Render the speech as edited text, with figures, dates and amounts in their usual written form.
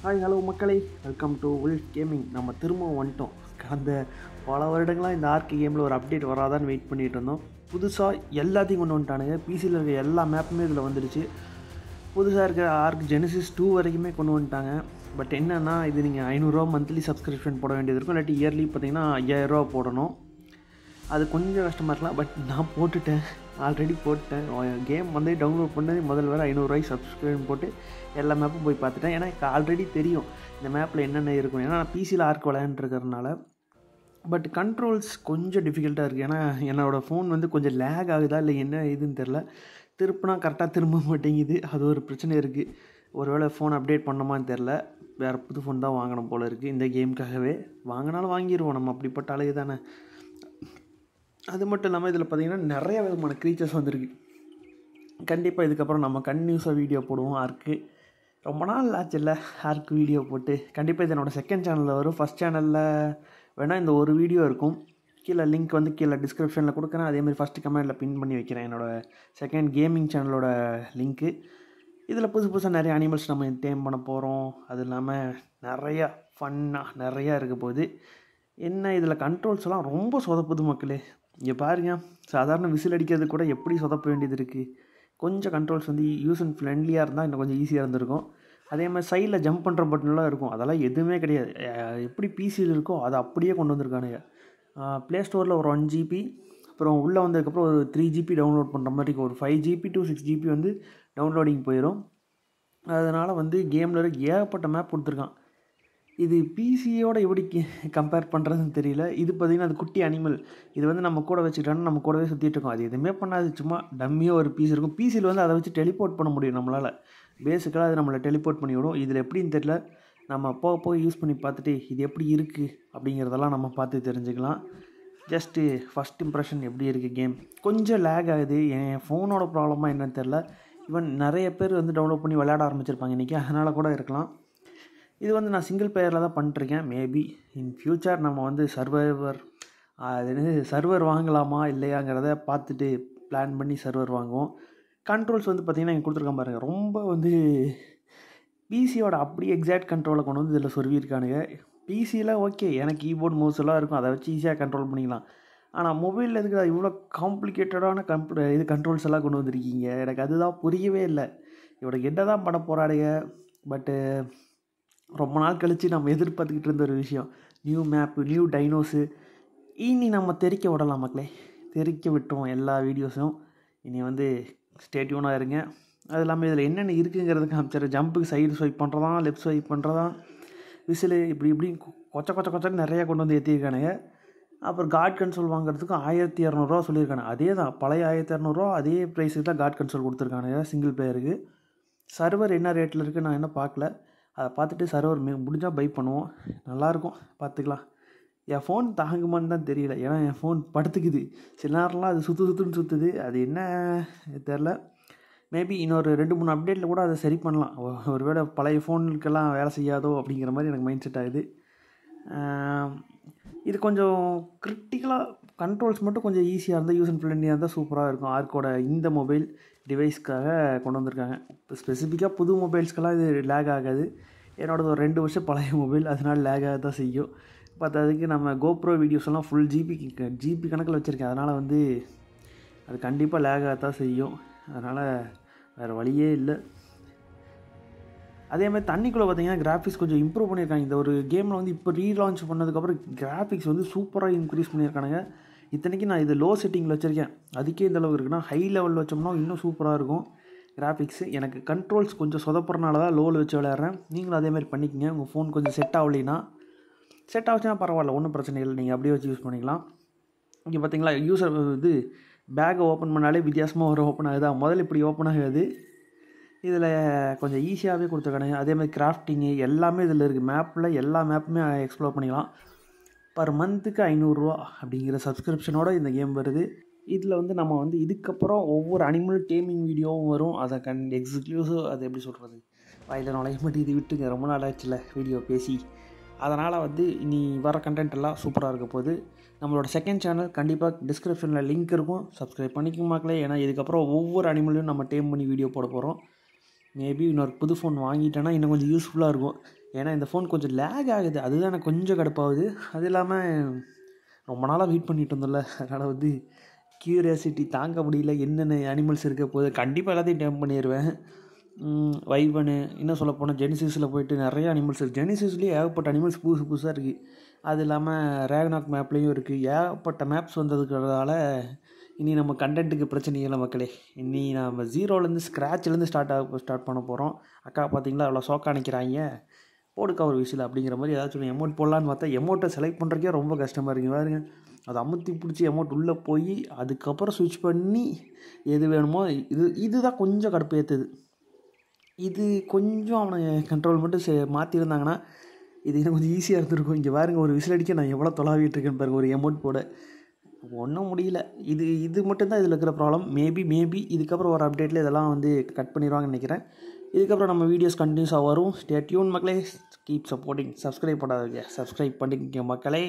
Hi hello மக்களே, welcome to will gaming. நம்ம திரும்பவும் வந்துட்டோம். கடந்த பல வருடங்களாக இந்த ஆர்க் கேமில் ஒரு அப்டேட் வராதான்னு வெயிட் பண்ணிகிட்டு இருந்தோம். புதுசாக எல்லாத்தையும் கொண்டு வந்துட்டானுங்க. பிசியில் இருக்க எல்லா மேப்புமே இதில் வந்துடுச்சு. புதுசாக இருக்கிற ஆர்க் ஜெனசிஸ் 2 வரைக்குமே கொண்டு வந்துட்டாங்க. பட் என்னென்னா, இது நீங்கள் 500 மந்த்லி சப்ஸ்கிரிப்ஷன் போட வேண்டியது இருக்கும். இல்லாட்டி இயர்லி பார்த்தீங்கன்னா 5000 போடணும். அது கொஞ்சம் கஷ்டமாக இருக்கலாம். பட் நான் போட்டுட்டேன், ஆல்ரெடி போட்டேன். கேம் வந்து டவுன்லோட் பண்ணி முதல் வேறு 500 சப்ஸ்கிரிப்ஷன் போட்டு எல்லா மேப்பும் போய் பார்த்துட்டேன். ஏன்னா எனக்கு ஆல்ரெடி தெரியும் இந்த மேப்பில் என்னென்ன இருக்கும். ஏன்னா நான் பிசியில் ஆர்க் விளையாண்டுருக்கிறதுனால. பட் கண்ட்ரோல்ஸ் கொஞ்சம் டிஃபிகல்ட்டாக இருக்குது. ஏன்னா என்னோடய ஃபோன் வந்து கொஞ்சம் லேக் ஆகுதா இல்லை என்ன இதுன்னு தெரில. திருப்பினா கரெக்டாக திரும்ப மாட்டேங்குது. அது ஒரு பிரச்சனை இருக்குது. ஒருவேளை ஃபோன் அப்டேட் பண்ணோமான்னு தெரில. வேறு புது ஃபோன் தான் வாங்கணும் போல் இருக்குது இந்த கேமுக்காகவே. வாங்கினாலும் வாங்கிடுவோம், நம்ம அப்படிப்பட்ட அழகு தானே. அது மட்டும் இல்லாமல் இதில் பார்த்திங்கன்னா நிறைய விதமான க்ரீச்சர்ஸ் வந்திருக்கு. கண்டிப்பாக இதுக்கப்புறம் நம்ம கன்டினியூஸாக வீடியோ போடுவோம். ஆர்க்கு ரொம்ப நாள் ஆச்சுல்ல ஆர்க் வீடியோ போட்டு. கண்டிப்பாக இது என்னோடய செகண்ட் சேனலில் வரும். ஃபஸ்ட் சேனலில் வேணால் இந்த ஒரு வீடியோ இருக்கும். கீழே லிங்க் வந்து கீழே டிஸ்கிரிப்ஷனில் கொடுக்குறேன். அதேமாதிரி ஃபஸ்ட்டு கமெண்ட்டில் பின் பண்ணி வைக்கிறேன் என்னோடய செகண்ட் கேமிங் சேனலோட லிங்க்கு. இதில் புதுசாக நிறைய அனிமல்ஸ் நம்ம டேம் பண்ண போகிறோம். அது இல்லாமல் நிறையா ஃபன்னாக நிறையா இருக்க போகுது. என்ன இதில் கண்ட்ரோல்ஸ்லாம் ரொம்ப சொதப்புது மக்களே. இங்கே பாருங்க, சாதாரண விசில் அடிக்கிறது கூட எப்படி சொதப்ப வேண்டியது இருக்குது. கொஞ்சம் கண்ட்ரோல்ஸ் வந்து யூஸ் அண்ட் ஃப்ரெண்ட்லியாக இருந்தால் இன்னும் கொஞ்சம் ஈஸியாக இருந்திருக்கும். அதே மாதிரி சைடில் ஜம்ப் பண்ணுற பட்டன்லாம் இருக்கும். அதெல்லாம் எதுவுமே கிடையாது. எப்படி பிசியில் இருக்கோ அதை அப்படியே கொண்டு வந்திருக்கானுங்க. ப்ளே ஸ்டோரில் ஒரு 1 GB, அப்புறம் உள்ளே வந்ததுக்கப்புறம் ஒரு 3 GB டவுன்லோட் பண்ணுற மாதிரி ஒரு 5 GB to 6 GB வந்து டவுன்லோடிங் போயிடும். அதனால் வந்து கேமில் ஏகப்பட்ட மேப் கொடுத்துருக்கான். இது பிசியோட எப்படி கம்பேர் பண்ணுறதுன்னு தெரியல. இது பார்த்திங்கன்னா அது குட்டி அனிமல். இது வந்து நம்ம கூட வச்சுக்கிட்டோன்னா நம்ம கூடவே சுற்றிட்டு இருக்கோம். அது எதுவுமே பண்ணாது, சும்மா டம்மியாக ஒரு பீஸ் இருக்கும். பிசியில் வந்து அதை வச்சு டெலிபோர்ட் பண்ண முடியும் நம்மளால். பேசிக்கலாக அது நம்மளை டெலிபோர்ட் பண்ணிவிடும். இதில் எப்படின்னு தெரியல. நம்ம போக யூஸ் பண்ணி பார்த்துட்டு இது எப்படி இருக்குது அப்படிங்கிறதெல்லாம் நம்ம பார்த்து தெரிஞ்சுக்கலாம். ஜஸ்ட்டு ஃபஸ்ட் இம்ப்ரெஷன் எப்படி இருக்குது கேம். கொஞ்சம் லேக் ஆகுது. என் ஃபோனோட ப்ராப்ளமாக என்னன்னு தெரில. ஈவன் நிறைய பேர் வந்து டவுன்லோட் பண்ணி விளையாட ஆரம்பிச்சிருப்பாங்க இன்றைக்கி, அதனால் கூட இருக்கலாம். இது வந்து நான் சிங்கிள் பிளேயரில் தான் பண்ணிட்டுருக்கேன். மேபி இன் ஃப்யூச்சர் நம்ம வந்து சர்வர் வாங்கலாமா இல்லையாங்கிறத பார்த்துட்டு பிளான் பண்ணி சர்வர் வாங்குவோம். கண்ட்ரோல்ஸ் வந்து பார்த்திங்கன்னா இங்கே கொடுத்துருக்கான் பாருங்கள். ரொம்ப வந்து பிசியோட அப்படியே எக்ஸாக்ட் கண்ட்ரோலை கொண்டு வந்து இதில் சொருவிருக்கானுங்க. பிசியில் ஓகே, எனக்கு கீபோர்ட் மவுஸ் எல்லாம் இருக்கும், அதை வச்சு ஈஸியாக கண்ட்ரோல் பண்ணிக்கலாம். ஆனால் மொபைலில் எதுக்கு இவ்வளோ காம்ப்ளிகேட்டடான கண்ட்ரோல்ஸ் எல்லாம் கொண்டு வந்திருக்கீங்க? எனக்கு அதுதான் புரியவே இல்லை. இவனுக்கு என்ன தான் பண்ண போகிறானுங்க. பட்டு ரொம்ப நாள் கழித்து நம்ம எதிர்பார்த்துக்கிட்டு இருந்த ஒரு விஷயம், நியூ மேப்பு, நியூ டைனோஸு. இனி நம்ம தெரிக்க விடலாம் மக்களே. தெரிக்க விட்டோம் எல்லா வீடியோஸும். இனி வந்து ஸ்டேட்யூனாக இருங்க. அது இல்லாமல் இதில் என்னென்ன இருக்குங்கிறது காமிச்சார். ஜம்புக்கு சைடு ஸ்வைப் பண்ணுறதா, லெஃப்ட் ஸ்வைப் பண்ணுறதா, விசிலு, இப்படி கொச்சன்னு நிறையா கொண்டு வந்து ஏற்றிருக்கானுங்க. அப்புறம் காட் கன்சோல் வாங்குறதுக்கும் 1200 சொல்லியிருக்கானு. அதே தான் பழைய 1200 அதே ப்ரைஸுக்கு தான் காட் கன்சோல் கொடுத்துருக்கானுங்க சிங்கிள் பிளேயருக்கு. சர்வர் என்ன ரேட்டில் இருக்குது நான் என்ன பார்க்கல. அதை பார்த்துட்டு சர்வர் முடிஞ்சால் பை பண்ணுவோம். நல்லாயிருக்கும், பார்த்துக்கலாம். என் ஃபோன் தாங்குமான்னு தான் தெரியல. ஏன்னா என் ஃபோன் படுத்துக்குது. சில நேரம்லாம் அது சுற்றுன்னு சுற்றுது. அது என்ன தெரில. மேபி இன்னொரு 2-3 அப்டேட்டில் கூட அதை சரி பண்ணலாம். ஒருவேளை பழைய ஃபோனுக்கெல்லாம் வேலை செய்யாதோ அப்படிங்கிற மாதிரி எனக்கு மைண்ட் செட் ஆகுது. இது கொஞ்சம் கிரிட்டிக்கலாக கண்ட்ரோல்ஸ் மட்டும் கொஞ்சம் ஈஸியாக இருந்தால், யூஸ் அண்ட் ஃப்ரெண்ட்லியாக இருந்தால் சூப்பராக இருக்கும். ஆர்க்கோட இந்த மொபைல் டிவைஸ்க்காக கொண்டு வந்திருக்காங்க. இப்போ ஸ்பெசிஃபிக்காக புது மொபைல்ஸ்க்கெல்லாம் இது லேக் ஆகாது. என்னோடது ஒரு 2 வருஷம் பழைய மொபைல், அதனால் லேக் ஆக தான் செய்யும். பார்த்ததுக்கு நம்ம கோப்ரோ வீடியோஸ் எல்லாம் ஃபுல் ஜிபி கணக்கில் வச்சுருக்கேன். அதனால் வந்து அது கண்டிப்பாக லேக் ஆக தான் செய்யும். அதனால் வேறு வழியே இல்லை. அதே மாதிரி தண்ணிக்குள்ளே பார்த்திங்கன்னா கிராஃபிக்ஸ் கொஞ்சம் இம்ப்ரூவ் பண்ணியிருக்காங்க. இந்த ஒரு கேமில் வந்து இப்போ ரீலான்ச் பண்ணதுக்கப்புறம் கிராஃபிக்ஸ் வந்து சூப்பராக இன்க்ரீஸ் பண்ணியிருக்கானுங்க. இத்தனைக்கு நான் இது லோ செட்டிங்கில் வச்சுருக்கேன். அதுக்கே இந்த அளவுக்கு இருக்குன்னா ஹை லெவலில் வச்சோம்னா இன்னும் சூப்பராக இருக்கும் கிராஃபிக்ஸு. எனக்கு கண்ட்ரோல்ஸ் கொஞ்சம் சொதப்புறனால தான் லோவில் வச்சு விளையாடுறேன். நீங்களும் அதேமாதிரி பண்ணிக்கங்க. உங்கள் ஃபோன் கொஞ்சம் செட் ஆகலைன்னா, செட் ஆச்சுன்னா பரவாயில்ல, ஒன்றும் பிரச்சனை இல்லை. நீங்கள் அப்படியே வச்சு யூஸ் பண்ணிக்கலாம். இங்கே பார்த்தீங்களா, யூஸர் இது பேக்கை ஓப்பன் பண்ணாலே வித்தியாசமாக ஒரு ஓப்பன் ஆகுது. முதல்ல இப்படி ஓப்பன் ஆகாது. இதில் கொஞ்சம் ஈஸியாகவே கொடுத்துருக்கானுங்க. அதேமாதிரி கிராஃப்டிங்கு எல்லாமே இதில் இருக்குது. மேப்பில் எல்லா மேப்புமே எக்ஸ்ப்ளோர் பண்ணிக்கலாம். பர் மந்த்துக்கு 500 அப்படிங்கிற சப்ஸ்கிரிப்ஷனோட இந்த கேம் வருது. இதில் வந்து நம்ம வந்து இதுக்கப்புறம் ஒவ்வொரு அனிமல் டேமிங் வீடியோவும் வரும். அதை எக்ஸ்க்ளூசிவ், அது எப்படி சொல்கிறது, வாயில் நுழைய மாட்டி இது விட்டுங்க. ரொம்ப நாள் ஆச்சுல வீடியோ பேசி. அதனால் வந்து இனி வர கண்டென்ட் எல்லாம் சூப்பராக இருக்க போகுது. நம்மளோட செகண்ட் சேனல் கண்டிப்பாக டிஸ்கிரிப்ஷனில் லிங்க் இருக்கும், சப்ஸ்கிரைப் பண்ணிக்க மக்களே. ஏன்னா இதுக்கப்புறம் ஒவ்வொரு அனிமலையும் நம்ம டேம் பண்ணி வீடியோ போட போகிறோம். மேபி இன்னொரு புது ஃபோன் வாங்கிட்டேன்னா இன்னும் கொஞ்சம் யூஸ்ஃபுல்லாக இருக்கும். ஏன்னா இந்த ஃபோன் கொஞ்சம் லேக் ஆகுது, அதுதான் எனக்கு கொஞ்சம் கடுப்பாகுது. அது இல்லாமல் ரொம்ப நாளாக வெயிட் பண்ணிட்டு இருந்தோம்ல, அதனால் வந்து க்யூரியாசிட்டி தாங்க முடியல. என்னென்ன அனிமல்ஸ் இருக்க போகுது, கண்டிப்பாக எல்லாத்தையும் டேம் பண்ணிடுவேன். வைவனு, இன்னும் சொல்லப்போனால் ஜெனிசிஸில் போய்ட்டு நிறைய அனிமல்ஸ் இருக்குது. ஜெனிசிஸ்லேயே ஏகப்பட்ட அனிமல்ஸ் புதுசு புதுசாக இருக்குது. அது இல்லாமல் ரேகனாக் மேப்லேயும் இருக்குது. ஏகப்பட்ட மேப்ஸ் வந்ததுக்கிறதால இனி நம்ம கண்டென்ட்டுக்கு பிரச்சனை இல்லை மக்களே. இனி நம்ம ஜீரோலேருந்து ஸ்க்ராட்ச்லேருந்து ஸ்டார்ட் பண்ண போகிறோம். அக்கா பார்த்தீங்களா அவ்வளோ சோக்கா நிற்கிறாங்க, போடுக்கா ஒரு விசில் அப்படிங்கிற மாதிரி ஏதாச்சும் ஒன்று எமௌண்ட் போடலான்னு பார்த்தா எமௌண்ட்டை செலக்ட் பண்ணுறக்கே ரொம்ப கஷ்டமாக இருக்குது. பாருங்க, அதை அமுத்தி பிடிச்சி எமௌண்ட் உள்ளே போய் அதுக்கப்புறம் ஸ்விட்ச் பண்ணி எது வேணுமோ இதுதான் கொஞ்சம் கடுப்பு ஏற்றுது. இது கொஞ்சம் அவனை கண்ட்ரோல் மட்டும் மாற்றிருந்தாங்கன்னா இது இன்னும் கொஞ்சம் ஈஸியாக இருந்திருக்கும். இங்கே பாருங்க, ஒரு விசில் அடிக்க நான் எவ்வளோ தொலாவிட்டு இருக்கேன்னு பாருங்கள், ஒரு எமௌண்ட் போட ஒன்றும் முடியல. இது மட்டும்தான் இதில் இருக்கிற ப்ராப்ளம். மேபி இதுக்கப்புறம் ஒரு அப்டேட்டில் இதெல்லாம் வந்து கட் பண்ணிடுவாங்கன்னு நினைக்கிறேன். இதுக்கப்புறம் நம்ம வீடியோஸ் கண்டினியூஸாக வரும். ஸ்டே டியூன் மக்களே, கீப் சப்போர்ட்டிங். சப்ஸ்கிரைப் பண்ணாதீங்க, சப்ஸ்கிரைப் பண்ணிக்கங்க மக்களே.